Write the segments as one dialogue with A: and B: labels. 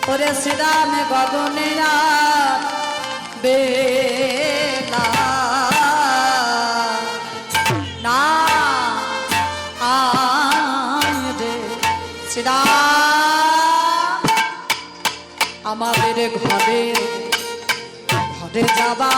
A: ওরে শ্রীরাম গগনে আর বেলা না আয় রে শ্রীরাম আমাদের ঘরে ঘরে যাবা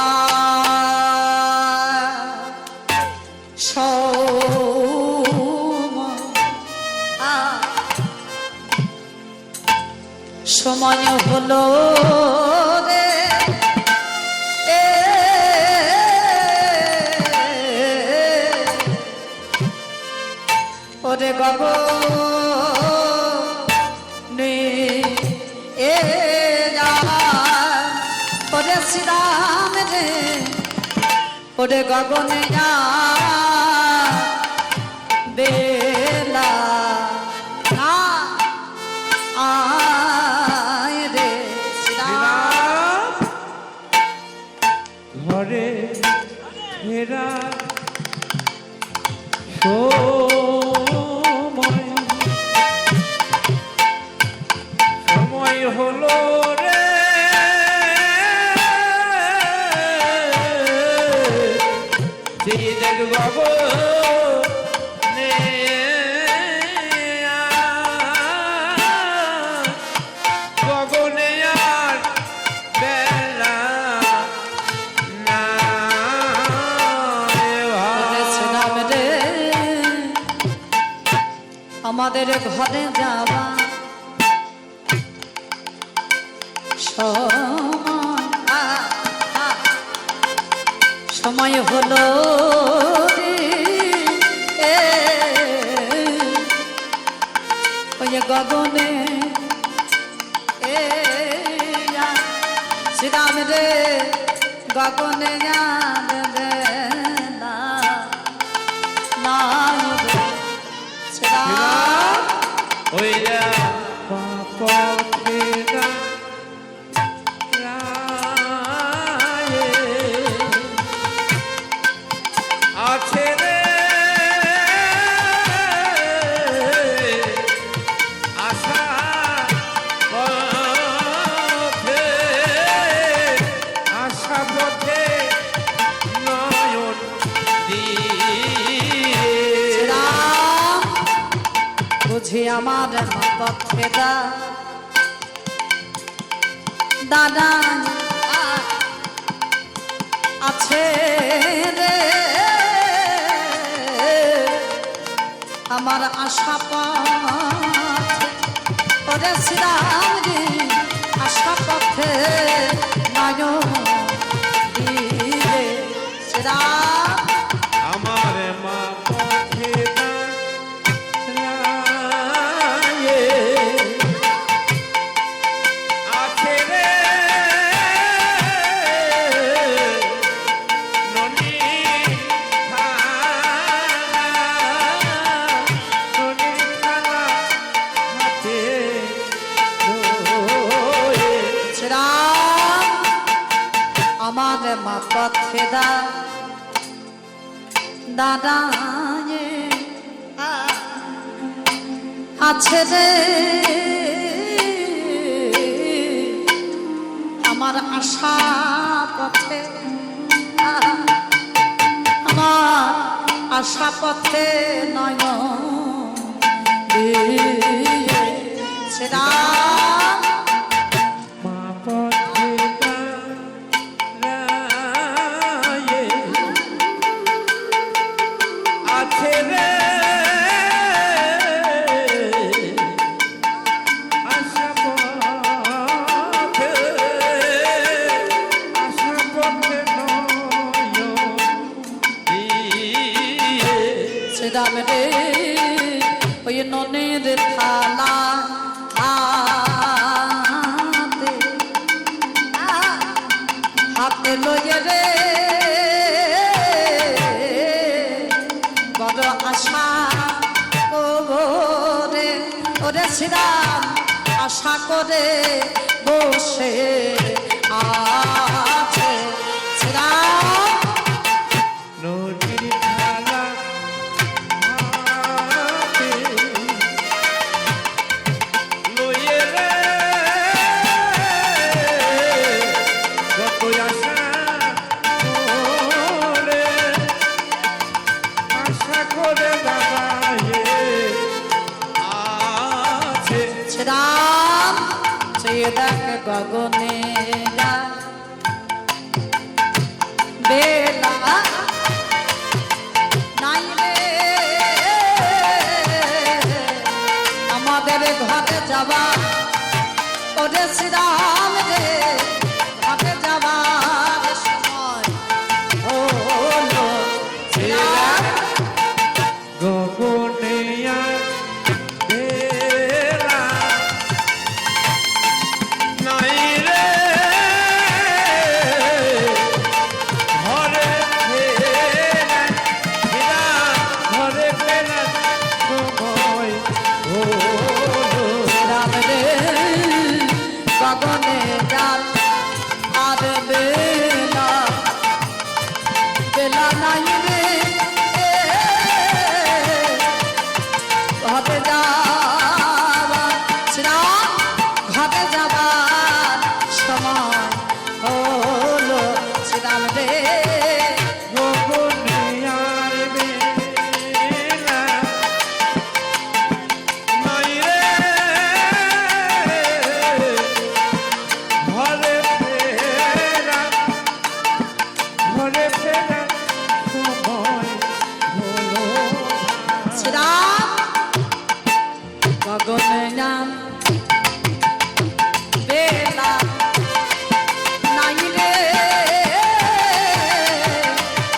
A: সময় হলো রে ওরে গগনে ওরে শ্রীরাম রে ওরে গগনে বেলা না আয় রে শ্রীরাম
B: ঘরে ফেরা সময় হলো রে সেই দেখব
A: আমাদের ঘরে যাবা সময় হলো ওই গগনে শ্রীরাম রে গগনে
B: আছে রে আশা পথে আশা পথে নয়ন দিয়ে
A: বুঝি আমার পথে দাদা আছে রে আমার আশা পথে ওরে শ্রীরাম রে আশা পথে নয়ন দিয়ে শ্রীরাম
B: আমার মা পথে আছে রে
A: আমার মা পথে দাদা আছে রে আমার আশা পথে আমার আশা পথে নয়ন সেরা
B: আছে রে আশা পথে
A: শ্রীরাম রে ওই ননের থালা হাতে লইয়ে রে বড় আশা ওরে ওরে শ্রীরাম আশা করে বসে আছে শ্রীরাম
B: নদীর থালা হাতে লইয়ে রে
A: শ্রীরাম চেয়ে দেখ গগনে বেলা নাই রে আমাদের ঘরে যাবা ওরে শ্রীরাম রে ঘরে যাবার সময় হলো শ্রীরাম
B: গগনে বেলা নাই রে ঘরে ফেরা ঘরে ফেরা সময় হলো
A: রাম রে গগনে যান আর বেলা বেলা নাই রে ঘরে যাবা শ্রীরাম ঘরে যাবার সময় হলো শ্রীরাম রে
B: গগনে বেলা নাই রে ঘরে ফেরা সময় হলো
A: শ্রীরাম গগনে নাম বেলা নাই রে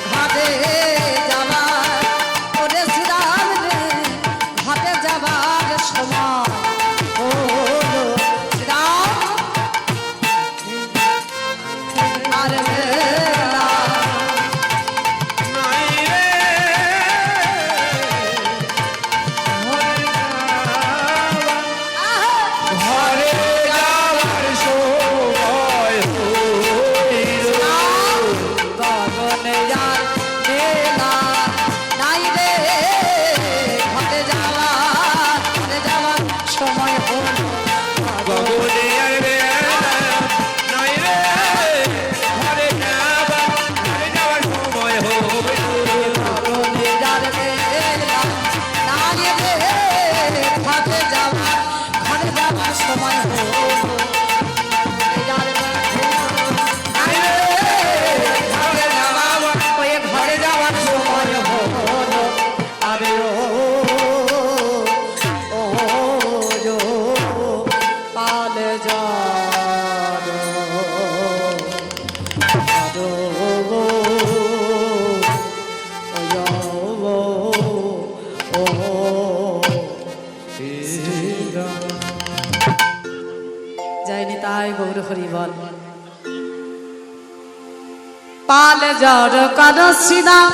A: ঘাটে যাবার ওরে শ্রীরাম রে ঘাটে যাবার সময় হলো শ্রীরাম আর বেলা
B: নাই রে ঘরে যাওয়ার সময় হইল
A: গগনে যান বেলা নাই রে ঘটে যাওয়ার সময় হলো
B: গগনে বেলা নাই রে ঘরে যাওয়ার সময় হইল
A: গগনে যান বেলা নাই রে ঘটে যাওয়ার সময় হলো ঘরে যাওয়ার সময় হলো আরে ও পালে যা যায়নি তাই গৌর হরি বল পালে জড় কর শ্রীরাম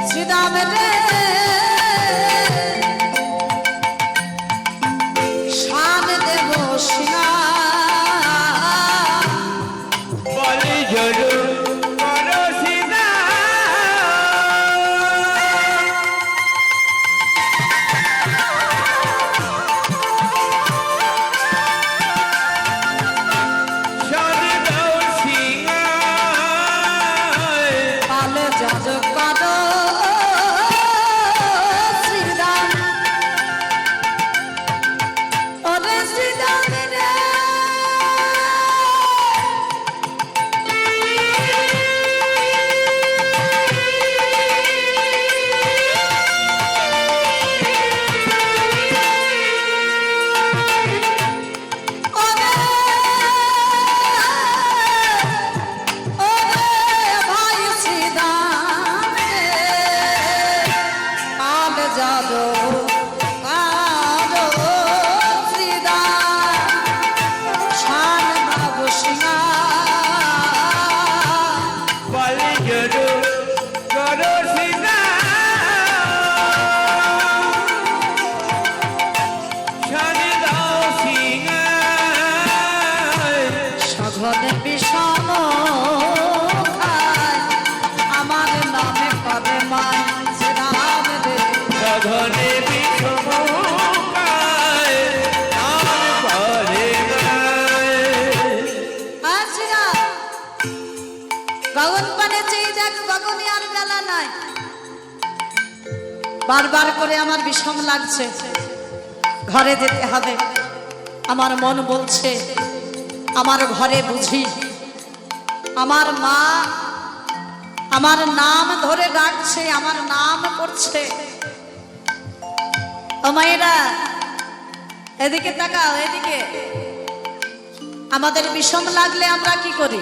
A: শ্রীরাম রে শান দেব সিনা
B: বলি জরু করো সীতা
A: বারবার করে আমার বিষম লাগছে, ঘরে যেতে হবে। আমার মন বলছে আমার ঘরে বুঝি আমার মা আমার নাম ধরে ডাকছে, আমার নাম করছে। ও মায়েরা এদিকে তাকাও, এদিকে। আমাদের বিষম লাগলে আমরা কি করি?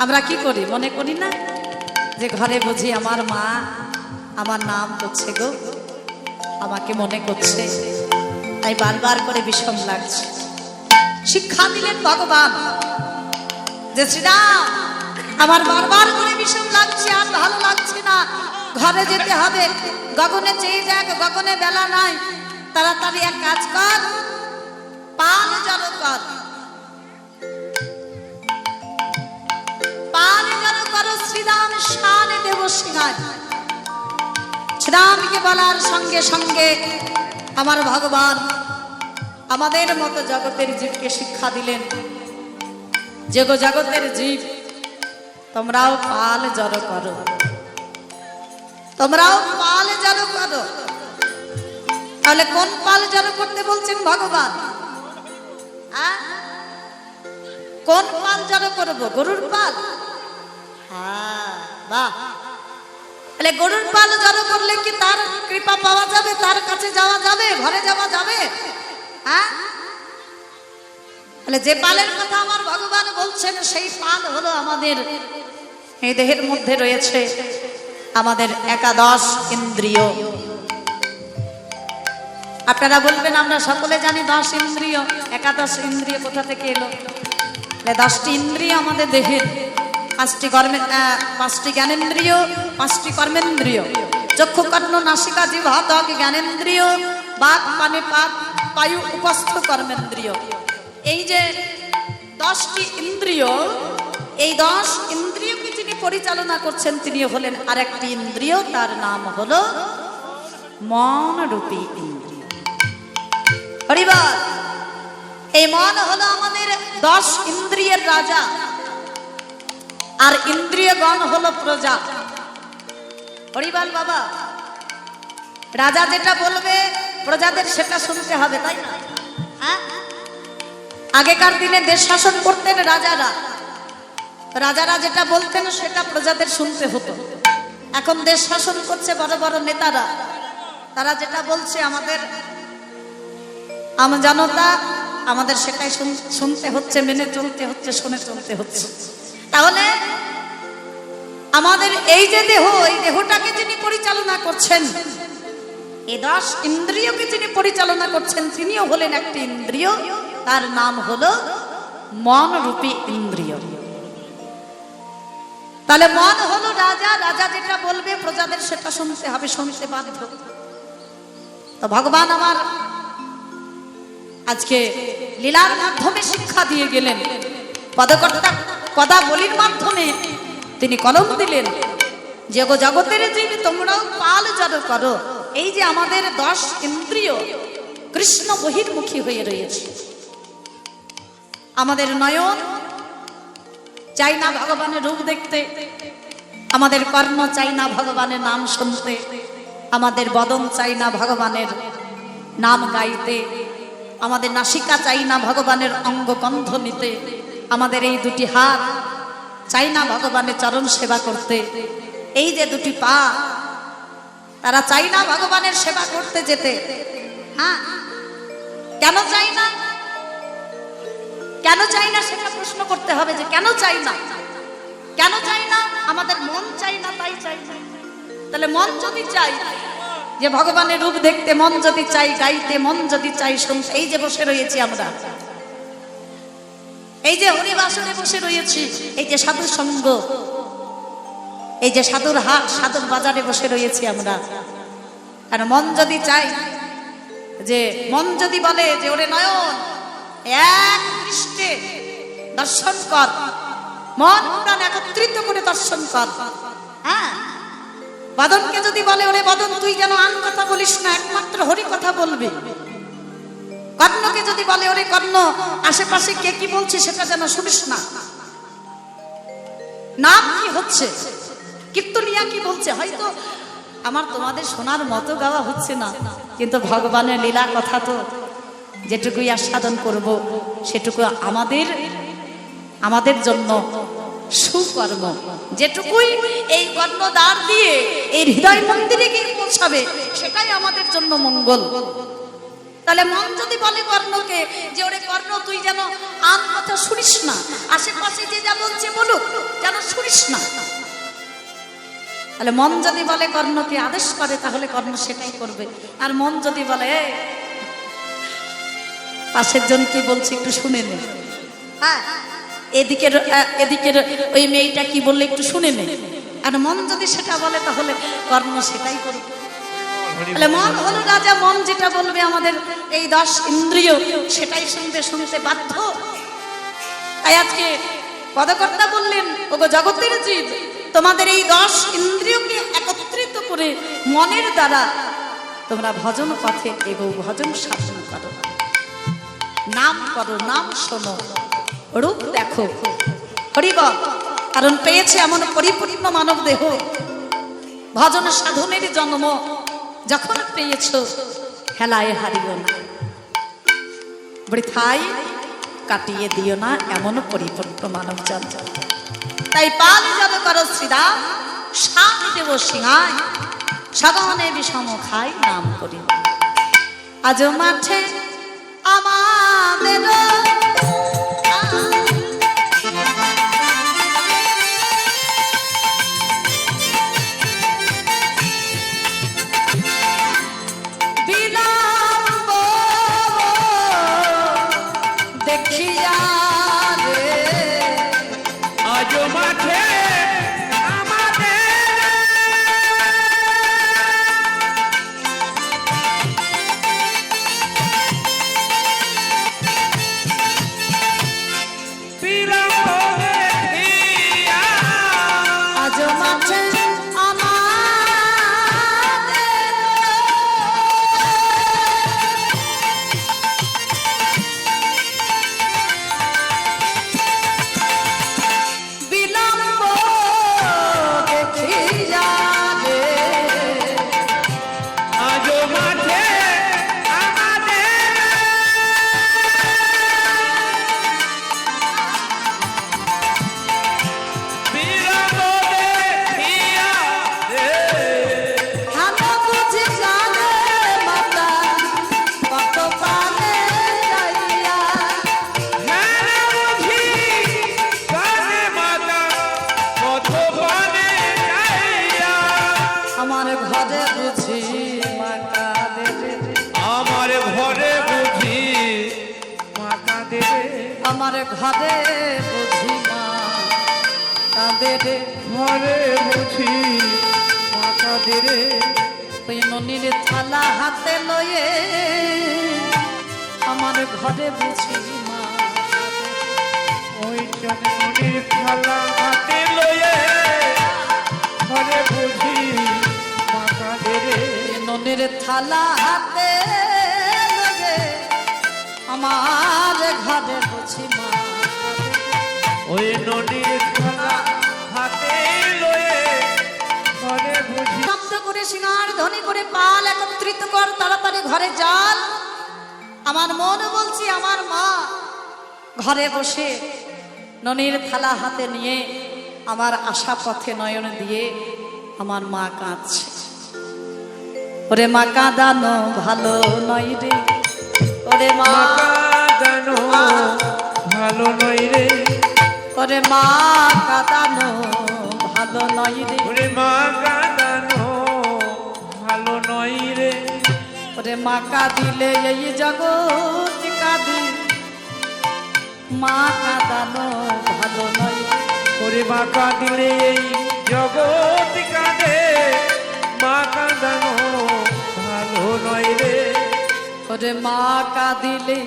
A: আমরা কি করি? মনে করি না যে ঘরে বুঝি আমার মা আমার নাম করছে গো, আমাকে মনে করছে, তাই বারবার করে বিষম লাগছে। শিক্ষা দিলেন ভগবান যে শ্রীরাম আমার বারবার করে বিষম লাগছে, আর ভালো লাগছে না, ঘরে যেতে হবে। গগনে চেয়ে যাক, গগনে বেলা নাই, তাড়াতাড়ি এক কাজ কর, পাল জড়ো কর, পাল জড়ো করো, শ্রীরাম শানে দেব সিংহায়। শ্রীরামকে বলার সঙ্গে সঙ্গে আমার ভগবান আমাদের মতো জগতের জীবকে শিক্ষা দিলেন যে গো জগতের জীব তোমরাও পাল জড়ো করো, তোমরাও পাল জড়ো করো। তাহলে কোন পাল জড়ো করতে বলছেন ভগবান? কোন পাল জড়ো করবো? গরুর পাল? হ্যাঁ, বাহ। তাহলে গরুর পাল জড়ো করলে কি তার কৃপা পাওয়া যাবে? তার কাছে যাওয়া যাবে? ঘরে যাওয়া যাবে? হ্যাঁ, তাহলে যে পালের কথা আমার ভগবান বলছেন সেই পাল হলো আমাদের এই দেহের মধ্যে রয়েছে আমাদের একাদশ ইন্দ্রিয়। আপনারা বলবেন আমরা সকলে জানি 10 ইন্দ্রিয়, একাদশ ইন্দ্রিয় কোথা থেকে এলো? 10টি ইন্দ্রিয় আমাদের দেহের, 5টি জ্ঞানেন্দ্রিয়, 5টি কর্মেন্দ্রিয়, চক্ষু কর্ণ নাসিকা জিহ্বা ত্বক জ্ঞানেন্দ্রিয়, বাক পানে পাত বায়ু উপস্থ কর্মেন্দ্রিয়। এই যে 10টি ইন্দ্রিয়, এই 10 ইন্দ্রিয়কে যিনি পরিচালনা করছেন তিনি হলেন আরেকটি ইন্দ্রিয়, তার নাম হলো মন রূপী ইন্দ্রিয়। হরিবল। এই মন হলো আমাদের 10 ইন্দ্রিয়ের রাজা, আর ইন্দ্রিয়গণ হলো প্রজা। হরিবল বাবা। রাজা যেটা বলবে প্রজাদের সেটা শুনতে হবে, তাই না? হ্যাঁ, আগেকার দিনে দেশ শাসন করতেন রাজারা, রাজারা যেটা বলতেন সেটা প্রজাদের শুনতে হতো। এখন দেশ শাসন করছে বড় বড় নেতারা, তারা যেটা বলছে আমাদের জনতা আমাদের সেটাই শুনতে হচ্ছে, মেনে চলতে হচ্ছে, শুনে চলতে হচ্ছে। তাহলে আমাদের এই যে দেহ, এই দেহটাকে যিনি পরিচালনা করছেন, এই 10 ইন্দ্রিয়কে যিনি পরিচালনা করছেন তিনিও হলেন একটি ইন্দ্রিয়, তার নাম হলো মন রূপী ইন্দ্রিয়। তাহলে মন হলো রাজা, রাজা যেটা বলবে প্রজাদের সেটা শুনতে হবে, শুনতে বাধ্য। তো ভগবান আমার আজকে লীলার মাধ্যমে শিক্ষা দিয়ে গেলেন, পদকর্তা পদাবলীর মাধ্যমে তিনি কলম দিলেন যে গো জগতের জীব তোমরাও পাল জড়ো করো। এই যে আমাদের 10 ইন্দ্রিয় কৃষ্ণ বহির্মুখী হয়ে রয়েছে, আমাদের নয়ন চাই না ভগবানের রূপ দেখতে, আমাদের কর্ণ চাই না ভগবানের নাম শুনতে, আমাদের বদন চাই না ভগবানের নাম গাইতে, আমাদের নাসিকা চাই না ভগবানের অঙ্গ গন্ধ নিতে, আমাদের এই 2টি হাত চাই না ভগবানের চরণ সেবা করতে, এই যে 2টি পা তারা চাই না ভগবানের সেবা করতে যেতে। হ্যাঁ, কেন চাই না? কেন চাই না সেটা প্রশ্ন করতে হবে যে কেন চাই না, কেন চাই না? আমাদের মন চাই না, তাই চাই না। তাহলে মন যদি চাই যে ভগবানের রূপ দেখতে, মন যদি চাই গাইতে, মন যদি চাই শুনতে, এই যে বসে রয়েছি আমরা, এই যে হরিবাসরে বসে রয়েছি, এই যে সাধু সঙ্গ, এই যে সাধুর হাট, সাধুর বাজারে বসে রয়েছি আমরা, আর মন যদি চাই যে, মন যদি বলে যে ওরে নয়ন এক দৃষ্টে দর্শন কর, মন প্রাণ একত্রিত করে দর্শন কর। হ্যাঁ, বদনকে যদি বলে ওরে বদন তুই যেন আন কথা বলিস না, একমাত্র হরি কথা বলবি। কর্ণকে যদি বলে ওরে কর্ণ আশেপাশে কে কি বলছে সেটা যেন শুনিস না, নাম কি হচ্ছে, কীর্তনিয়া কি বলছে, হয়তো আমার তোমাদের শোনার মতো গাওয়া হচ্ছে না, কিন্তু ভগবানের লীলা কথা তো যেটুকুই আস্বাদন করব সেটুকু আমাদের জন্য সুকর্ম। যেটুকুই এই কর্ণদ্বার দিয়ে এই হৃদয় মন্দিরে গিয়ে পৌঁছাবে সেটাই আমাদের জন্য মঙ্গল। তাহলে মন যদি বলে কর্ণকে যে ওরে কর্ণ তুই যেন আন কথা শুনিস না, আশেপাশে যে যা বলছে বলুক যেন শুনিস না, তাহলে মন যদি বলে কর্ণকে আদেশ করে তাহলে কর্ণ সেটাই করবে। আর মন যদি বলে পাশের জন কি বলছে একটু শুনে নে, হ্যাঁ এদিকের ওই মেয়েটা কি বললে একটু শুনে নে, আর মন যদি সেটা বলে তাহলে কর্ণ সেটাই করবে। তাহলে মন হলো রাজা, মন যেটা বলবে আমাদের এই 10 ইন্দ্রিয় সেটাই শুনতে শুনতে বাধ্য। তাই আজকে পদকর্তা বললেন ওগো জগতের জীব, তোমাদের এই 10 ইন্দ্রিয়কে একত্রিত করে মনের দ্বারা তোমরা ভজন পথে এগো, ভজন শাসন করো, নাম করো, নাম শোনো, রূপ দেখো, হরিবল। কারণ পেয়েছে এমন পরিপূর্ণ মানব দেহ, ভজন সাধনের জন্ম যখন পেয়েছ হেলায় হারিও না, বৃথায় কাটিয়ে দিও না এমন পরিপূর্ণ মানব জন্ম। তাই পাল যদ করো শ্রীরাম, শাম দেব সিংহায়, সগনে বিষম খাই নাম করি। আজ মাঠে আমাদের আমার ঘরে বুঝি মা কাঁদে রে,
B: ঘরে বুঝি মা কাঁদে রে,
A: ওই ননির থালা হাতে লয়ে আমার ঘরে বুঝি মা,
B: ওই ননির থালা হাতে লয়ে ঘরে বুঝি মা কাঁদে রে,
A: ননির থালা হাতে লয়ে আমার ঘরে বুঝি মা,
B: ওই নদীর থালা হাতে লয়ে ঘরে বুঝি।
A: শব্দ করে সিঙ্গার ধ্বনি করে পাল একত্রিত কর, তাড়াতাড়ি ঘরে যান। আমার মন বলছি আমার মা ঘরে বসে ননির থালা হাতে নিয়ে আমার আশা পথে নয়ন দিয়ে আমার মা কাঁদছে। ওরে মা কাঁদানো ভালো নয় রে, ওরে মা
B: কাঁদানো ভালো নয় রে,
A: ওরে মা কাঁদানো ভালো নয় রে,
B: ওরে মা কাঁদানো ভালো নয় রে,
A: ওরে মা কাঁদিলে এই জগৎ কাঁদি, মা কাঁদানো ভালো নয়,
B: ওরে মা কাঁদিলে এই জগৎ কাঁদে, মা কাঁদানো ভালো নয় রে,
A: ওরে মা কাঁদিলে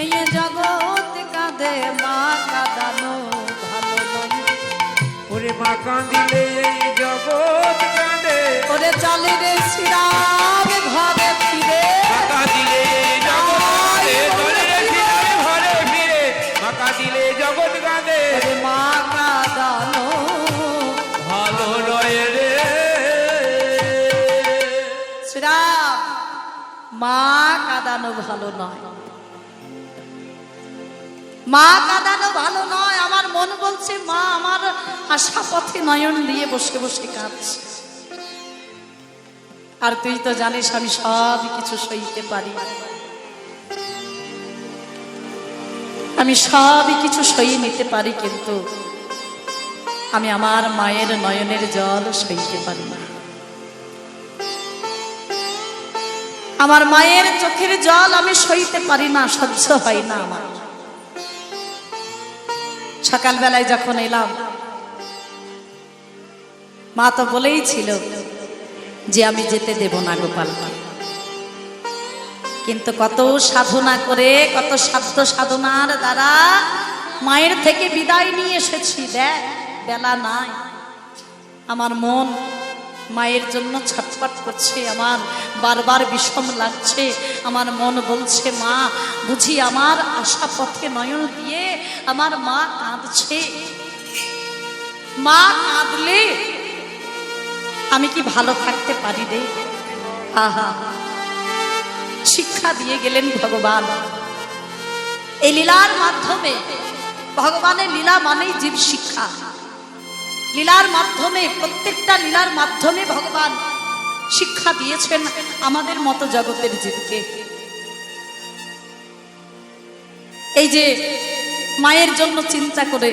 A: এই জগৎ কাঁদে, মা কাঁদানো ভালো নয়,
B: ওরে মা কাঁদিলে এই জগৎ কাঁদে,
A: ওরে চলে রে শ্রীরাম ঘরে ফিরে,
B: কাঁদিলে এই জগৎ চলে রে শ্রীরাম ঘরে ফিরে, মা কাঁদিলে জগৎ কাঁদে,
A: ওরে মা কাঁদানো
B: ভালো নয় রে,
A: কাঁদানো ভালো নয়, মা কাঁদানো ভালো নয়। আমার মন বলছে মা আমার আশা পথে নয়ন দিয়ে বসে বসে কাঁদছে। আর তুই তো জানিস আমি সব কিছু সইতে পারি, আমি সবই কিছু সইয়ে নিতে পারি, কিন্তু আমি আমার মায়ের নয়নের জল সইতে পারি না। আমার মায়ের চোখের জল আমি সইতে পারি না, সহ্য হয় না আমার। সকালবেলায় যখন এলাম, মা তো বলেই ছিল যে আমি যেতে দেব না গোপালকে, কিন্তু কত সাধনা করে, কত সাধ্য সাধনার দ্বারা মায়ের থেকে বিদায় নিয়ে এসেছি। দেখ বেলা নাই, আমার মন মায়ের জন্য ছটফট করছে, আমার বারবার বিষম লাগছে। আমার মন বলছে মা বুঝি আমার আশা পথে নয়ন দিয়ে আমার মা কাঁদছে। মা কাঁদলে আমি কি ভালো থাকতে পারি রে? আহা, শিক্ষা দিয়ে গেলেন ভগবান এই লীলার মাধ্যমে। ভগবানের লীলা মানেই জীব শিক্ষা। লীলার মাধ্যমে, প্রত্যেকটা লীলার মাধ্যমে ভগবান শিক্ষা দিয়েছেন আমাদের মতো জগতের জীবকে। এই যে মায়ের জন্য চিন্তা করে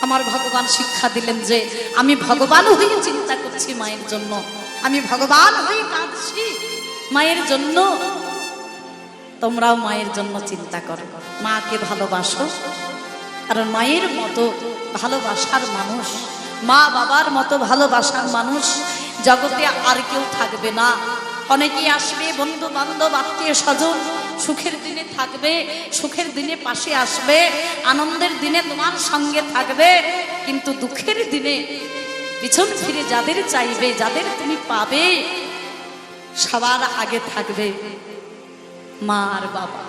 A: আমার ভগবান শিক্ষা দিলেন যে আমি ভগবান হয়ে চিন্তা করছি মায়ের জন্য, আমি ভগবান হয়ে কাঁদছি মায়ের জন্য। তোমরাও মায়ের জন্য চিন্তা করো, মাকে ভালোবাসো। কারণ মায়ের মতো ভালোবাসার মানুষ, মা বাবার মতো ভালোবাসার মানুষ জগতে আর কেউ থাকবে না। অনেকেই আসবে, বন্ধু বান্ধব আত্মীয় স্বজন, সুখের দিনে থাকবে, সুখের দিনে পাশে আসবে, আনন্দের দিনে তোমার সঙ্গে থাকবে, কিন্তু দুঃখের দিনে পিছন ফিরে যাদের চাইবে, যাদের তুমি পাবে, সবার আগে থাকবে মা আর বাবা।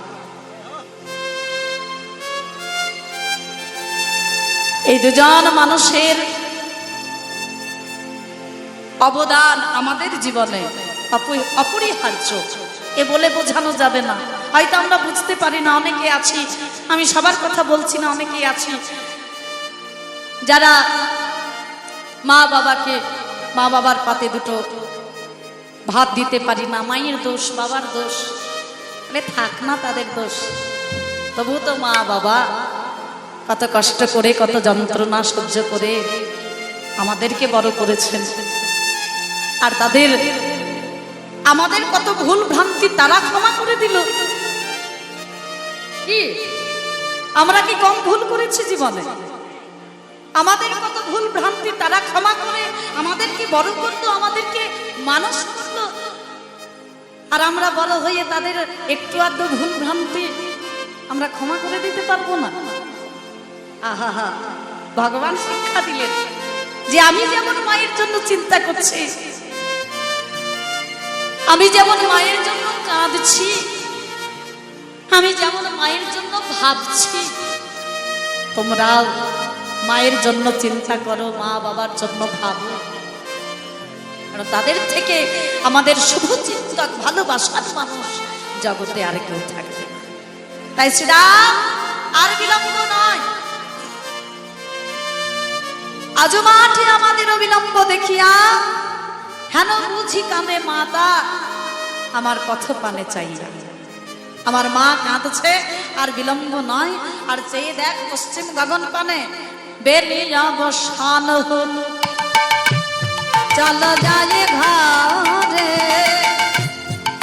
A: এই দুজন মানুষের অবদান আমাদের জীবনে অপরিহার্য, এ বলে বোঝানো যাবে না। হয়তো আমরা বুঝতে পারি না, অনেকে আছি, আমি সবার কথা বলছি না, অনেকেই আছি যারা মা বাবাকে, মা বাবার পাতে দুটো ভাত দিতে পারি না। মায়ের দোষ, বাবার দোষ, থাক না তাদের দোষ, তবু তো মা বাবা কত কষ্ট করে, কত যন্ত্রণা সহ্য করে আমাদেরকে বড় করেছেন। আর তাদের আমাদের কত ভুল ভ্রান্তি তারা ক্ষমা করে দিল। কি আমরা কি কম ভুল করেছি জীবনে? আমাদের কত ভুল ভ্রান্তি তারা ক্ষমা করে আমাদেরকে বড় করলো, আমাদেরকে মানুষ করলো। আর আমরা বড় হয়ে তাদের একটু আধটু ভুল ভ্রান্তি আমরা ক্ষমা করে দিতে পারবো না। আহা হা, ভগবান শিক্ষা দিলেন যে আমি যেমন মায়ের জন্য চিন্তা করছি, আমি যেমন মায়ের জন্য কাঁদছি, আমি যেমন মায়ের জন্য ভাবছি, তোমরাও মায়ের জন্য চিন্তা করো, মা বাবার জন্য ভাবো। কারণ তাদের থেকে আমাদের শুভচিন্তক, ভালোবাসার মানুষ জগতে আর কেউ থাকবে না। তাই শ্রীরাম আর বিলম্ব নয়, আজ মাঠে আমাদের অবিলম্ব দেখিয়া হেন বুঝি কামে মাতা আমার পথ পানে চাইয়া। আমার মা কাঁদছে, আর বিলম্ব নয়। আর চেয়ে দেখ পশ্চিম গগন পানে বেলি অবসান হল, চল যায় ঘরে।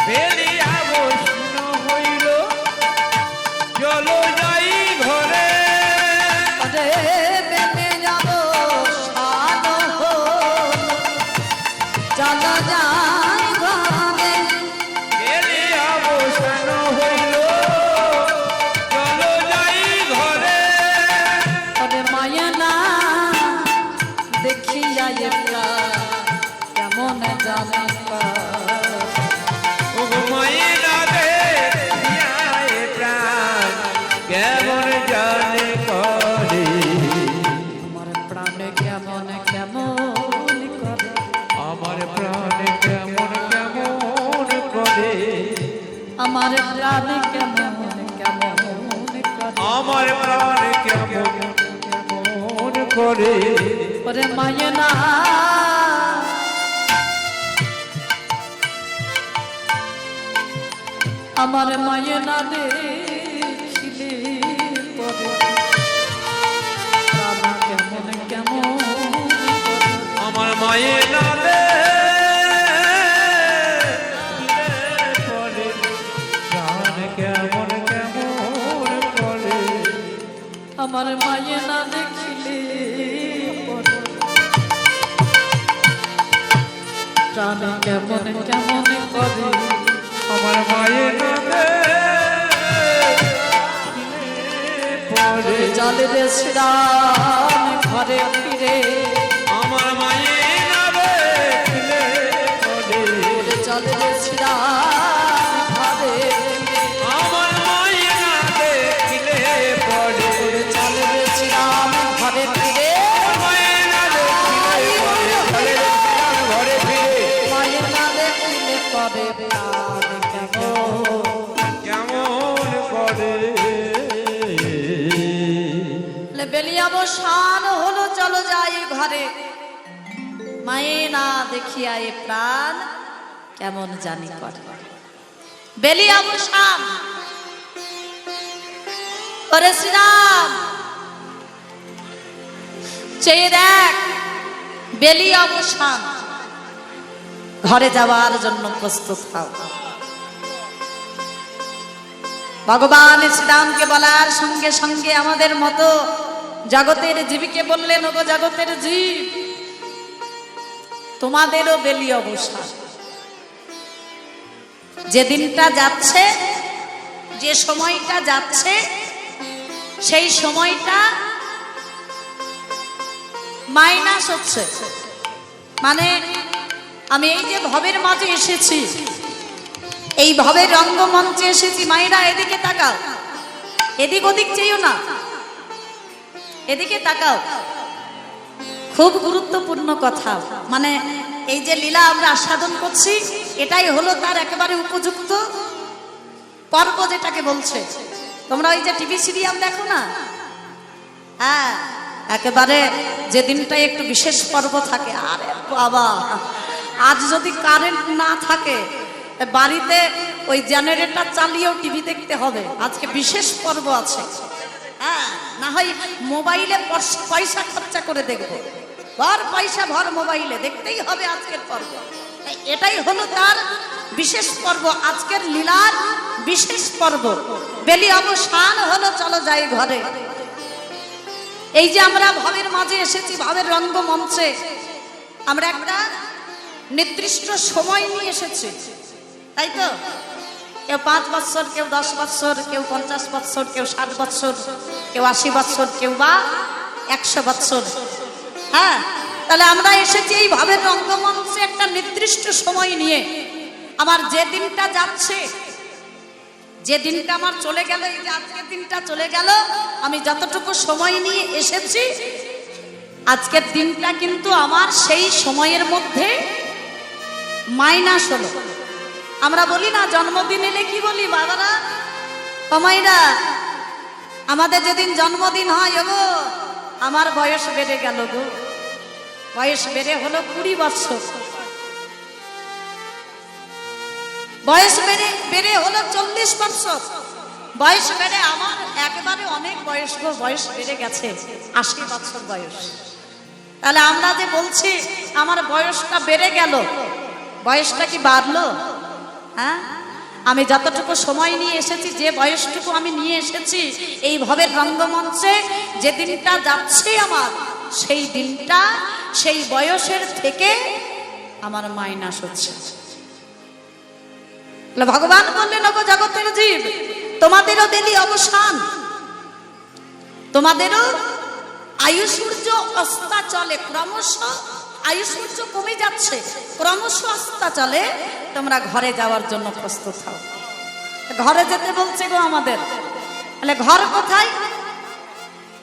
B: বেলি অবসান হইল, চলো যাই ঘরে।
A: বেলি অবসান হল, চল যায় ঘরে।
B: বেলি অবসান হইল, চলো যাই ঘরে।
A: মায়া না দেখিয়া কেমন জানে। আমার প্রাণ কেমন কেমন করে,
B: আমার প্রাণ কেমন কেমন করে,
A: ওরে মায়ে না আমার মায়ে না দেখিলে পরে প্রাণ কেমন কেমন করে।
B: আমার মায়ের নামে পরে প্রাণ কেমন কেমন করে,
A: আমার মায়ে না দেখিলে পরে প্রাণ কেমন কেমন করে।
B: আমার মায়ের নামে পরে
A: চলে রে শ্রীরাম ঘরে ফিরে,
B: আমার মায়ের নামে পরে
A: চলে রে শ্রীরাম ঘরে ফিরে,
B: আমার মায়ের নামে পরে
A: চলে রে শ্রীরাম ঘরে ফিরে,
B: মায়ের নামে পরে ঘরে ফিরে
A: মায়ের না দেখিলে পরে প্রাণ কেমন
B: কেমন করে।
A: বেলিয়াবসান হলো চলো যাই ঘরে, মায়ে না দেখিয়া এ প্রাণ কেমন জানি করে। বেলিয়াবসান করে শ্রীরাম চেয়ে দেখ, বেলিয়াবসান ঘরে যাওয়ার জন্য প্রস্তুত হও। ভগবান শ্রীরামকে বলার সঙ্গে সঙ্গে আমাদের মতো জগতের জীবকে বললেন, ওগো জগতের জীব, তোমাদেরও বেলি অবসান। যে দিনটা যাচ্ছে, যে সময়টা যাচ্ছে, সেই সময়টা মাইনাস হচ্ছে। মানে আমি এই যে ভবের মাঝে এসেছি, এই ভবের রঙ্গমঞ্চে এসেছি, মায়েরা এদিকে তাকাও, এদিক ওদিক চেয়েও না, এদিকে তাকাও। খুব গুরুত্বপূর্ণ কথা, মানে এই যে লীলা আমরা আস্বাদন করছি, এটাই হলো তার একেবারে উপযুক্ত পর্ব যেটাকে বলছে। তোমরা ওই যে টিভি সিরিয়াল দেখো না, হ্যাঁ, একেবারে যে দিনটাই একটু বিশেষ পর্ব থাকে, আরে বাবা, আজ যদি কারেন্ট না থাকে বাড়িতে ওই জেনারেটর চালিয়েও টিভি দেখতে হবে, আজকে বিশেষ পর্ব আছে। হ্যাঁ, না হয় মোবাইলে পয়সা খরচা করে দেখবো, ভর পয়সা ভর মোবাইলে দেখতেই হবে আজকের পর্ব। এটাই হলো তার বিশেষ পর্ব, আজকের লীলার বিশেষ পর্ব। বেলি অবসান হলো চলো যাই ঘরে। এই যে আমরা ভবের মাঝে এসেছি, ভবের রঙ্গমঞ্চে, আমরা একটা নির্দিষ্ট সময় নিয়ে এসেছি, তাই তো? কেউ 5 বছর, কেউ 10 বছর, কেউ 50 বছর, কেউ 60 বছর, কেউ 80 বছর, কেউ বা 100 বছর। হ্যাঁ, তাহলে আমরা এসেছি এই ভাবের রঙ্গমঞ্চে একটা নির্দিষ্ট সময় নিয়ে। আমার যে দিনটা যাচ্ছে, যে দিনটা আমার চলে গেল, এই যে আজকের দিনটা চলে গেল, আমি যতটুকু সময় নিয়ে এসেছি, আজকের দিনটা কিন্তু আমার সেই সময়ের মধ্যে মাইনাস হলো। আমরা বলি না জন্মদিন এলে কি বলি বাবারা, কমাইরা, আমাদের যেদিন জন্মদিন হয়, গো আমার বয়স বেড়ে গেল, গো বয়স বেড়ে হলো 20 বছর, বয়স বেড়ে হলো 40 বছর, বয়স বেড়ে আমার একেবারে অনেক বয়স, গো বয়স বেড়ে গেছে 80 বছর বয়স। তাহলে আমরা যে বলছি আমার বয়সটা বেড়ে গেল, বয়সটা কি বাড়লো? হ্যাঁ, আমি যতটুকু সময় নিয়ে এসেছি, যে বয়সটুকু আমি নিয়ে এসেছি এই ভবের রঙ্গমঞ্চে, যে দিনটা যাচ্ছে আমার, সেই দিনটা সেই বয়সের থেকে আমার মাইনাস হচ্ছে। ভগবান বললেন, ওগো জগতের জীব, তোমাদেরও বেলি অবসান, তোমাদেরও আয়ু সূর্য অস্তাচলে, ক্রমশ আয়ু সূর্য কমে যাচ্ছে, ক্রমশ অস্তাচলে, তোমরা ঘরে যাওয়ার জন্য প্রস্তুত হও। ঘরে যেতে বলছে গো আমাদের। তাহলে ঘর কোথায়?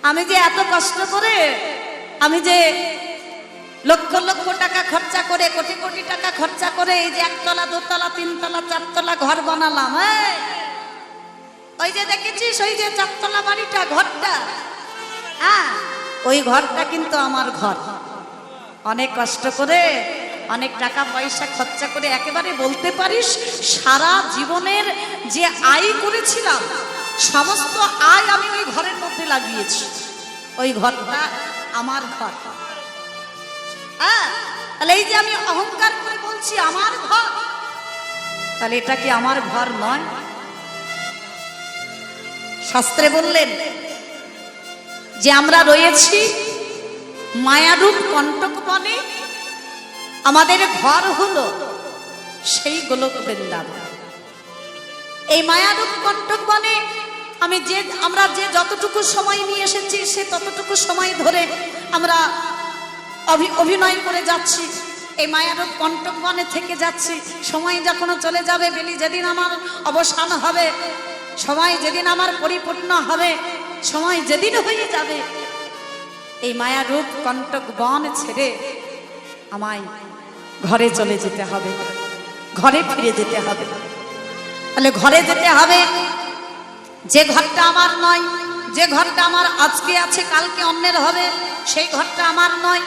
A: আমি যে এত কষ্ট করে আমি যে লক্ষ লক্ষ টাকা খরচা করে, কোটি কোটি টাকা খরচা করে এই যে একতলা, দোতলা, তিনতলা, চারতলা ঘর বানালাম। ওই যে দেখেছিস ওই যে চারতলা বাড়িটা, ঘরটা, হ্যাঁ ওই ঘরটা কিন্তু আমার ঘর। অনেক কষ্ট করে, অনেক টাকা পয়সা খরচা করে, একেবারে বলতে পারিস সারা জীবনের যে আয় করেছিলাম সমস্ত আয় আমি ওই ঘরের মধ্যে লাগিয়েছি। ওই ঘরটা আমার ঘর। হ্যাঁ, তাহলে এই যে আমি অহংকার করে বলছি আমার ঘর, তাহলে এটা কি আমার ঘর নয়? শাস্ত্রে বললেন যে আমরা রয়েছি মায়ারূপ কণ্টক বনে, আমাদের ঘর হলো সেই গোলক বৃন্দাবন। এই মায়ারূপ কণ্টক বনে আমরা যে যতটুকু সময় নিয়ে এসেছি সে ততটুকু সময় ধরে আমরা অভিনয় করে যাচ্ছি, এই মায়ারূপ কণ্টক বনে থেকে যাচ্ছি। সময় যখন চলে যাবে, বেলি যেদিন আমার অবসান হবে, সময় যেদিন আমার পরিপূর্ণ হবে, সময় যেদিন হয়ে যাবে, এই মায়ারূপ কণ্টক বন ছেড়ে আমায় ঘরে চলে যেতে হবে, ঘরে ফিরে যেতে হবে। তাহলে ঘরে যেতে হবে, যে ঘরটা আমার নয়, যে ঘরটা আমার আজকে আছে কালকে অন্যের হবে, সেই ঘরটা আমার নয়।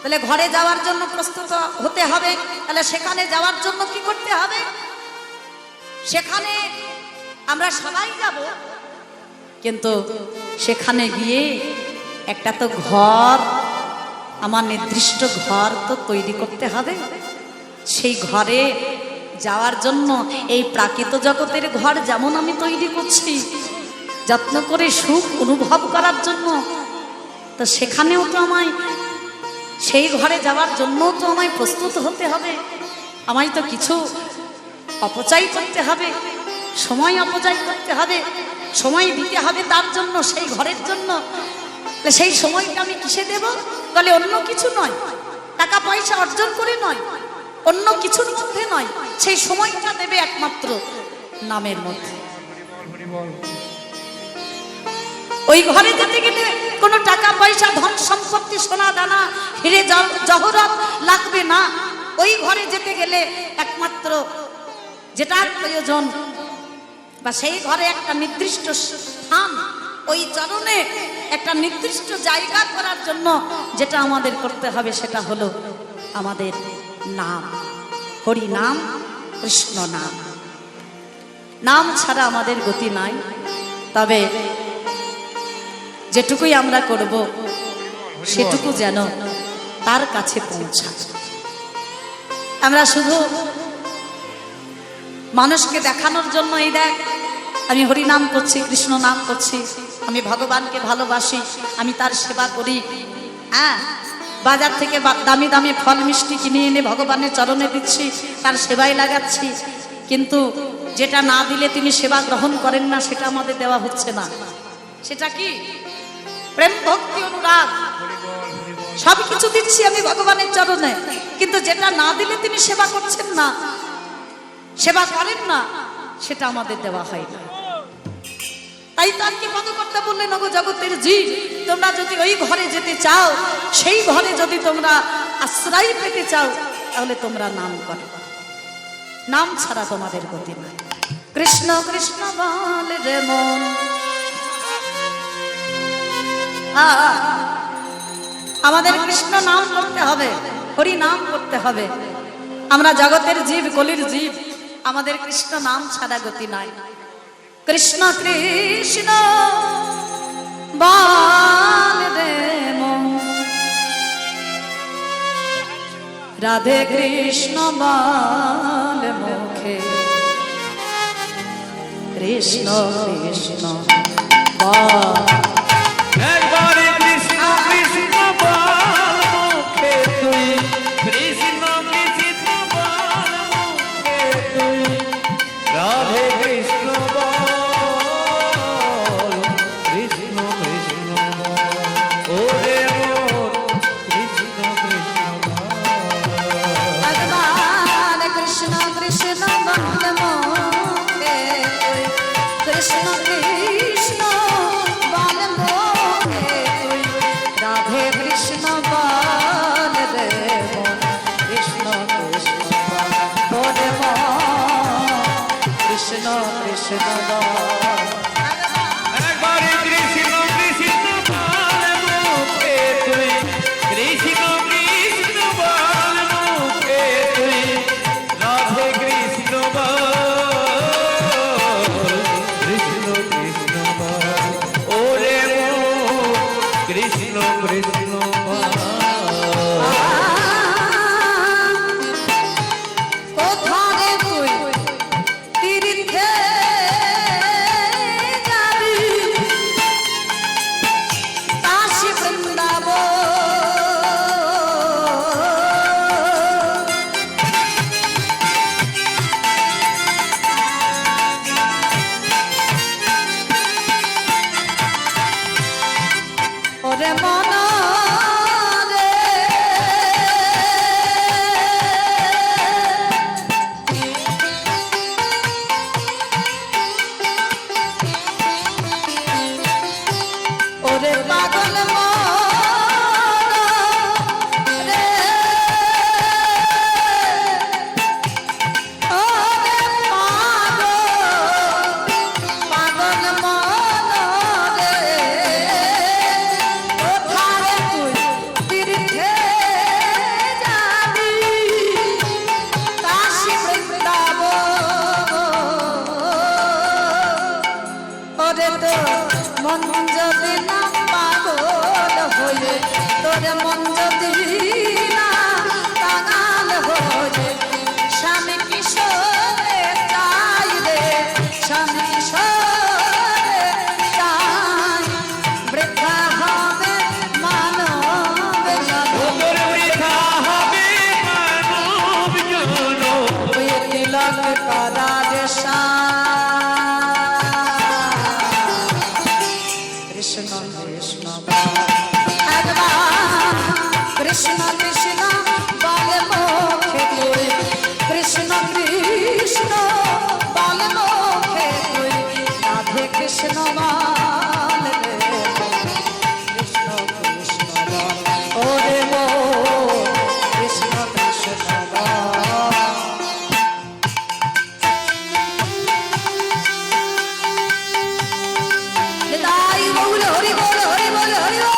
A: তাহলে ঘরে যাওয়ার জন্য প্রস্তুত হতে হবে। তাহলে সেখানে যাওয়ার জন্য কি করতে হবে? সেখানে আমরা সবাই যাব, কিন্তু সেখানে গিয়ে একটা তো ঘর, আমার নির্দিষ্ট ঘর তো তৈরি করতে হবে। সেই ঘরে যাওয়ার জন্য এই প্রাকৃত জগতের ঘর যেমন আমি তৈরি করছি যত্ন করে সুখ অনুভব করার জন্য, তো সেখানেও তো আমায় সেই ঘরে যাওয়ার জন্য তো আমায় প্রস্তুত হতে হবে। আমায় তো কিছু অপচয় করতে হবে, সময় অপচয় করতে হবে, সময় দিতে হবে তার জন্য, সেই ঘরের জন্য। সেই সময়টা আমি কিসে দেব? বলে অন্য কিছু নয়, টাকা পয়সা অর্জন করে নয়, অন্য কিছুর মধ্যে নয়, সেই সময়টা দেবে একমাত্র নামের মধ্যে। ওই ঘরে যেতে গেলে কোনো টাকা পয়সা, ধন সম্পত্তি, সোনা দানা, হিরে জহরত লাগবে না। ওই ঘরে যেতে গেলে একমাত্র যেটার প্রয়োজন, বা সেই ঘরে একটা নির্দিষ্ট স্থান, ওই চরণে একটা নির্দিষ্ট জায়গা করার জন্য যেটা আমাদের করতে হবে সেটা হলো আমাদের নাম, হরি নাম, কৃষ্ণ নাম। নাম ছাড়া আমাদের গতি নাই। তবে যেটুকুই আমরা করব সেটুকু যেন তার কাছে পৌঁছায়। আমরা শুধু মানুষকে দেখানোর জন্য এই দেখ আমি হরি নাম করছি, কৃষ্ণ নাম করছি, আমি ভগবানকে ভালোবাসি, আমি তার সেবা করি, হ্যাঁ বাজার থেকে দামি দামি ফল মিষ্টি কিনে এনে ভগবানের চরণে দিচ্ছি, তার সেবায় লাগাচ্ছি, কিন্তু যেটা না দিলে তিনি সেবা গ্রহণ করেন না সেটা আমাদের দেওয়া হচ্ছে না। সেটা কি? প্রেম, ভক্তি, অনুরাগ সবকিছু দিচ্ছি আমি ভগবানের চরণে, কিন্তু যেটা না দিলে তিনি সেবা করছেন না, সেবা করেন না, সেটা আমাদের দেওয়া হয় না। তাই তো আজকে পদকর্তা বললেন, ওগো জগতের জীব, তোমরা যদি ওই ঘরে যেতে চাও, সেই ঘরে যদি তোমরা আশ্রয় পেতে চাও, তাহলে তোমরা নাম করো। নাম ছাড়া তোমাদের গতি নাই। কৃষ্ণ কৃষ্ণ বল রে মন, আমাদের কৃষ্ণ নাম করতে হবে, হরি নাম করতে হবে। আমরা জগতের জীব, কলির জীব, আমাদের কৃষ্ণ নাম ছাড়া গতি নাই। কৃষ্ণ কৃষ্ণ বল রে মন, রাধে কৃষ্ণ বল মুখে, কৃষ্ণ কৃষ্ণ বল।
B: একবারে কৃষ্ণ কৃষ্ণ বল মুখে তুই, কৃষ্ণ কৃষ্ণ বল মুখে তুই, রাধে কৃষ্ণ বল, কৃষ্ণ কৃষ্ণ বল, ওরে মোর কৃষ্ণ কৃষ্ণ বল।
A: ভগবান কৃষ্ণ কৃষ্ণ বল মুখে, কৃষ্ণ কৃষ্ণ বল মুখে তুই, রাধে কৃষ্ণ বল
B: একবারে কৃষ্ণ কৃষ্ণ বল মুখে তুই, কৃষ্ণ কৃষ্ণ বল মুখে তুই, রাধে কৃষ্ণ বল, কৃষ্ণ কৃষ্ণ বল, ওরে মোর কৃষ্ণ কৃষ্ণ বল।
A: কোথারে তুই তীর্থে যাবি কাশী বৃন্দাবন ওরে মন রে ওরে পাগল মন রে ওরে পাগল মন রে কোথারে তুই তীর্থে যাবি কাশী বৃন্দাবন ওরে তো মন যদি না পাগল হয়ে তোরে মন যদি না পাগল হয়ে স্বামী কিশোরে চাই রে স্বামী কিশোরে চাই বৃদ্ধা হবে মানব জনম
B: তোর বৃথা হবে মানব জনম।
A: ওই তিলক করার কৃষ্ণ কৃষ্ণ একবার কৃষ্ণ কৃষ্ণ বলে মুখে তুই, কৃষ্ণ কৃষ্ণ বলে মুখে তুই, রাধে কৃষ্ণ বল রে কৃষ্ণ কৃষ্ণ বল, ওরে মো কৃষ্ণ কৃষ্ণ বল। নিতাই গৌর হরি বল হরি বল হরি বল।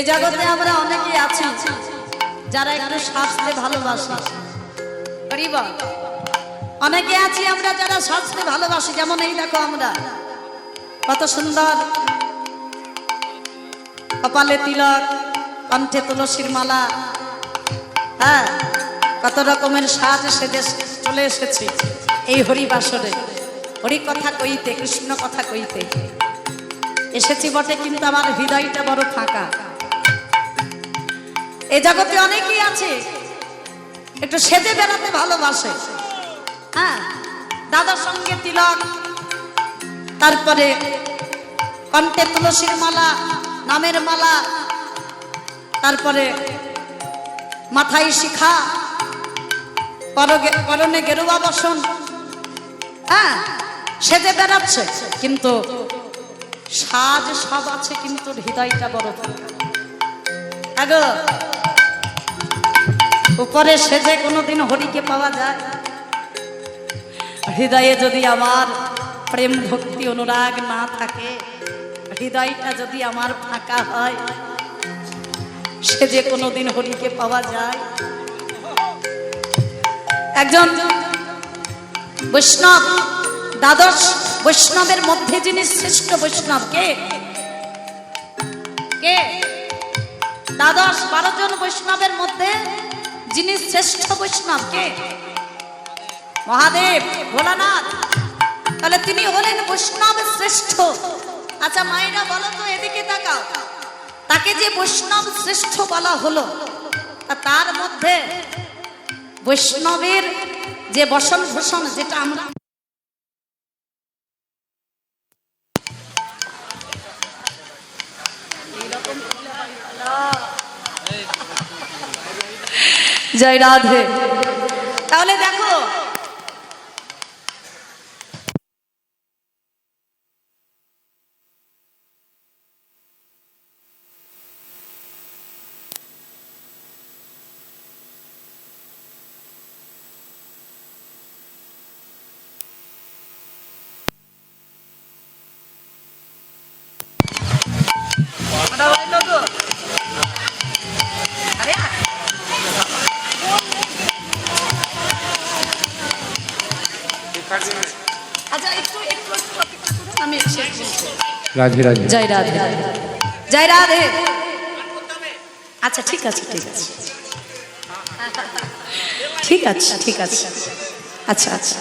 A: এই জগতে আমরা অনেকেই আছি যারা একটু সাজতে ভালোবাসি, করিবা অনেকে আছি আমরা যারা সাজতে ভালোবাসি। যেমন এই দেখো আমরা কত সুন্দর, কপালে তিলক, কণ্ঠে তুলসীর মালা, হ্যাঁ কত রকমের সাজ সেজে চলে এসেছি এই হরিবাসরে, হরি কথা কইতে, কৃষ্ণ কথা কইতে এসেছি বটে, কিন্তু আমার হৃদয়টা বড় ফাঁকা। এই জগতে অনেকেই আছে একটু সেজে বেড়াতে ভালোবাসে, হ্যাঁ দাদার সঙ্গে তিলক, তারপরে কণ্ঠে তুলসীর মালা, নামের মালা, তারপরে মাথায় শিখা, পরনে গেরুয়া বসন, হ্যাঁ সেজে বেড়াচ্ছে, কিন্তু সাজ সব আছে কিন্তু হৃদয়টা বড় ফাঁকা। উপরে সেজে কোনোদিন হরিকে পাওয়া যায়? হৃদয়ে যদি আমার প্রেম ভক্তি অনুরাগ না থাকে, হৃদয়টা যদি আমার ফাঁকা হয়, সেজে কোনোদিন হরিকে পাওয়া যায়? একজন বৈষ্ণব, দ্বাদশ বৈষ্ণবের মধ্যে যিনি শ্রেষ্ঠ বৈষ্ণব, কে কে? দ্বাদশ 12 জন বৈষ্ণবের মধ্যে যিনি শ্রেষ্ঠ বৈষ্ণব কে? মহাদেব, ভোলানাথ। তাহলে তিনি হলেন বৈষ্ণব শ্রেষ্ঠ। আচ্ছা মায়েরা বলো তো, এদিকে তাকাও, তাকে যে বৈষ্ণব শ্রেষ্ঠ বলা হলো, তার মধ্যে বৈষ্ণবের যে বসন ভূষণ, যেটা আমরা জয় রাধে। তাহলে দেখো
B: রাধে রাধে,
A: জয় রাধে, জয় রাধে। আচ্ছা ঠিক আছে, ঠিক আছে, ঠিক আছে, ঠিক আছে, আচ্ছা আচ্ছা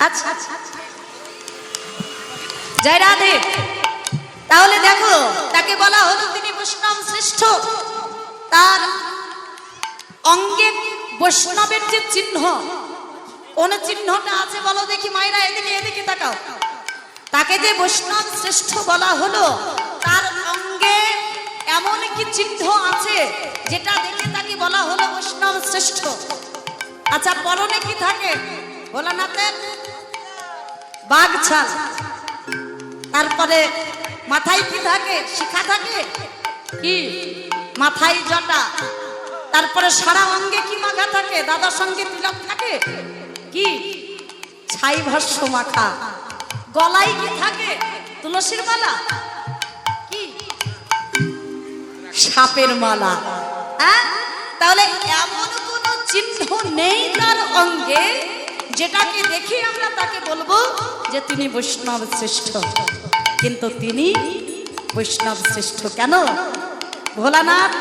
A: আচ্ছা আচ্ছা, জয় রাধে। তাহলে দেখো, তাকে বলা হলো তিনি বৈষ্ণব শ্রেষ্ঠ। তার অঙ্গে বৈষ্ণবের যে চিহ্ন, কোন চিহ্নটা আছে বলো দেখি মায়েরা, এদিকে এদিকে তাকাও। তাকে যে বৈষ্ণব শ্রেষ্ঠ বলা হলো, তার অঙ্গে এমন কি চিহ্ন আছে যেটা দেখে তাকে বলা হলো বৈষ্ণব শ্রেষ্ঠ? আচ্ছা পরনে কি থাকে ভোলানাথের? বাঘছাল। তারপরে মাথায় কি থাকে? শিখা থাকে, কি মাথায় জটা। তারপরে সারা অঙ্গে কি মাখা থাকে? দাদার সঙ্গে তিলক থাকে, কি ছাই ভস্য মাখা। গলায় কি থাকে? তুলসীর মালা, কি সাপের মালা। হ্যাঁ তাহলে এমন কোন চিহ্ন নেই তার অঙ্গে যেটাকে দেখে আমরা তাকে বলবো যে তিনি বৈষ্ণব শ্রেষ্ঠ। কিন্তু তিনি বৈষ্ণব শ্রেষ্ঠ কেন? ভোলানাথ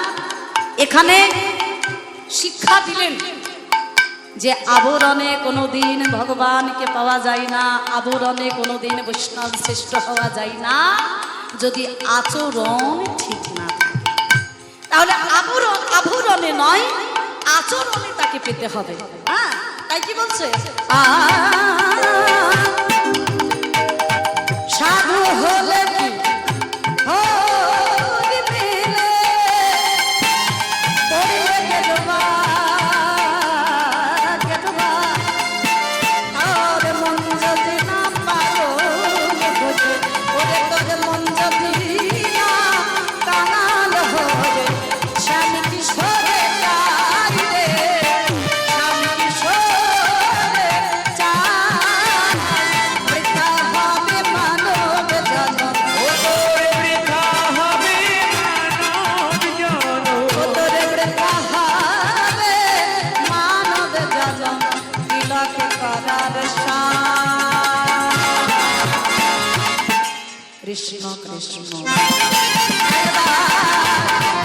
A: এখানে শিক্ষা দিলেন যে আবরণে কোনোদিন ভগবানকে পাওয়া যায় না, আবরণে কোনোদিন বৈষ্ণব শ্রেষ্ঠ হওয়া যায় না যদি আচরণ ঠিক না থাকে। তাহলে আবরণে নয়, আচরণে তাকে পেতে হবে। হ্যাঁ তাই কি বলছে? সাধু হলে কি কৃষ্ণ কৃষ্ণ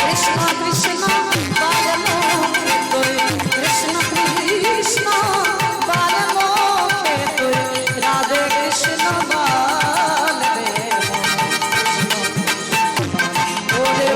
A: কৃষ্ণ কৃষ্ণ বলে মুখে তুই, কৃষ্ণ কৃষ্ণ বলে মুখে তুই, রাধে কৃষ্ণ বলে ওরে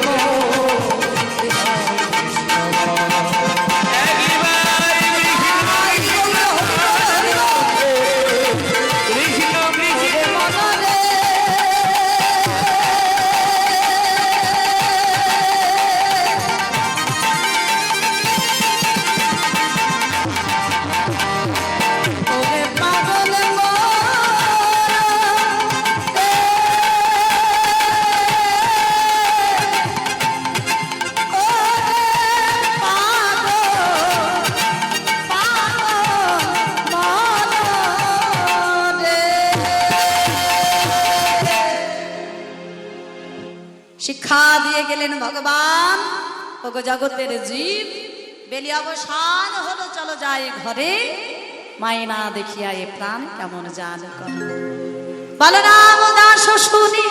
A: শিক্ষা দিয়ে গেলেন ভগবান। ওগো জগতের জীব, বেলি অবসান হলো, চলো যাই ঘরে, মায়না দেখিয়া এ প্রাণ কেমন জান বলরাম দাস শুনি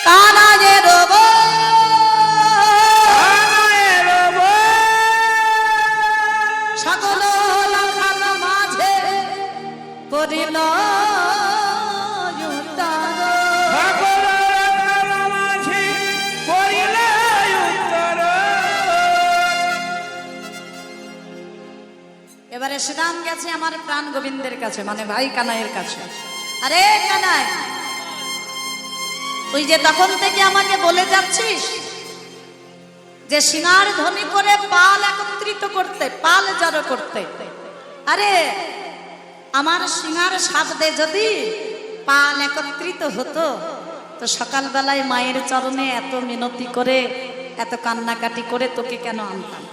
A: কানায়ে রব, সকল লক্ষণ মাঝে পড়িল এবারে শ্রীরাম গেছে আমার প্রাণ গোবিন্দের কাছে, মানে ভাই কানাইয়ের কাছে। আরে কানাই, তুই যে তখন থেকে আমাকে বলে যাচ্ছিস যে সিঙ্গার ধ্বনি করে পাল একত্রিত করতে, পাল জড়ো করতে, আরে আমার সিঙ্গার শব্দে যদি পাল একত্রিত হতো তো সকালবেলায় মায়ের চরণে এত মিনতি করে, এত কান্নাকাটি করে তোকে কেন আনতাম,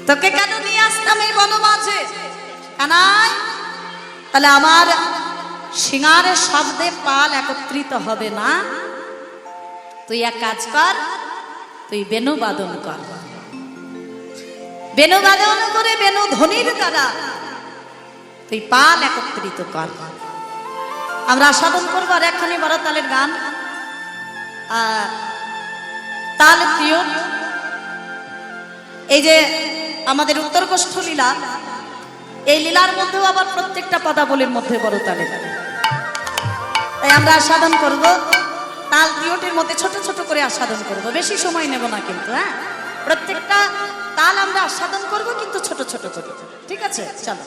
A: তোকে কেন নিয়ে আসতাম এই বনমাঝে? কানাই, তাহলে আমার সিঙ্গারের শব্দে পাল একত্রিত হবে না, তুই এক কাজ কর, তুই বেনু বাদন কর, বেনু বাদন করে বেনু ধ্বনির দ্বারা তুই পাল একত্রিত কর। আমরা আস্বাদন করবো আর একখানি বড় তালের গান, তাল প্রিয়। এই যে আমাদের উত্তরকষ্ঠ লীলা, এই লীলার মধ্যেও আবার প্রত্যেকটা পদাবলীর মধ্যে বড় তালে, তাই আমরা আস্বাদন করব। তাল ত্রিয়টির মধ্যে ছোট ছোট করে আস্বাদন করব, বেশি সময় নেব না কিন্তু। হ্যাঁ, প্রত্যেকটা তাল আমরা আস্বাদন করব কিন্তু ছোট ছোট করে, ঠিক আছে? চলো,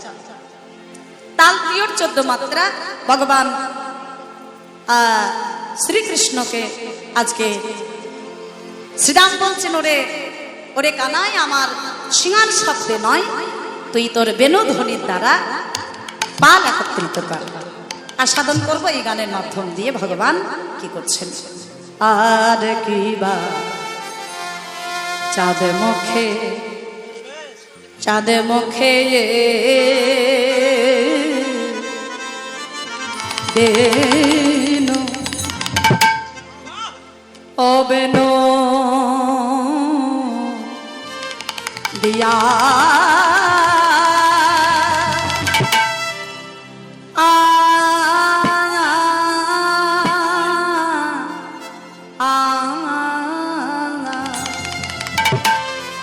A: তাল ত্রিয়র 14 মাত্রা ভগবান শ্রীকৃষ্ণকে আজকে শ্রীরাম বলছেন, ওরে ওরে কানাই, আমার সিঙ্গার শব্দে নয়, তুই তোর বেনু ধ্বনির দ্বারা পাল একত্রিত কর। আস্বাদন করবো এই গানের মাধ্যম দিয়ে ভগবান কি করছেন। আর কি বা চাঁদ মুখে, চাঁদ মুখে বেনু ও বেনু দিয়া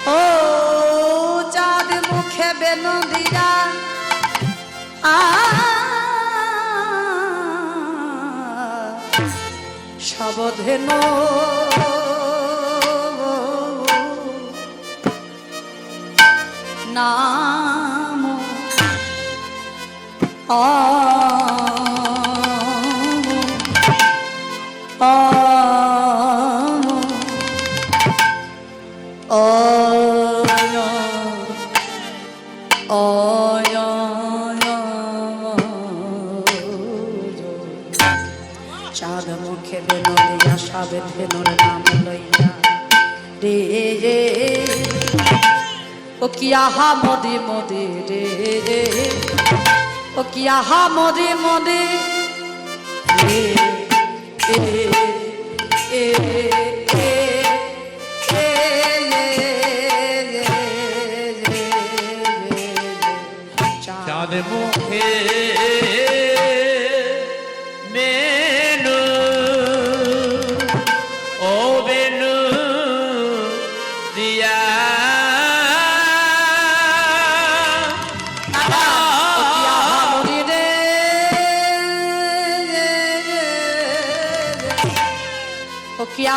A: ও চাঁদ মুখে বেনু দিয়া সবধেনু নাম চাঁদ মুখে বেনু দিয়া সবে ধেনুর নাম লইয়া রে রে, ও কি আহা মোদি মোদি রে রে, ও কি আহা মোদি মোদি রে এ এ
B: চাঁদ মুখে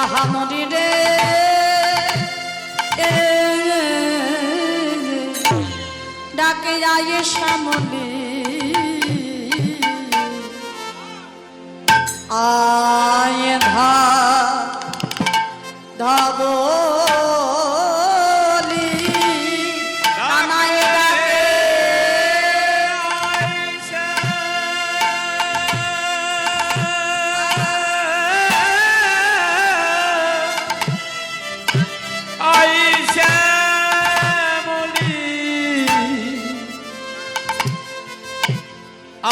A: আহামরি রে ডাকে আয়ে শ্যামলি আয়ে ধবলি কানায় ডাকে
B: আইসা মলি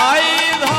B: আই ধ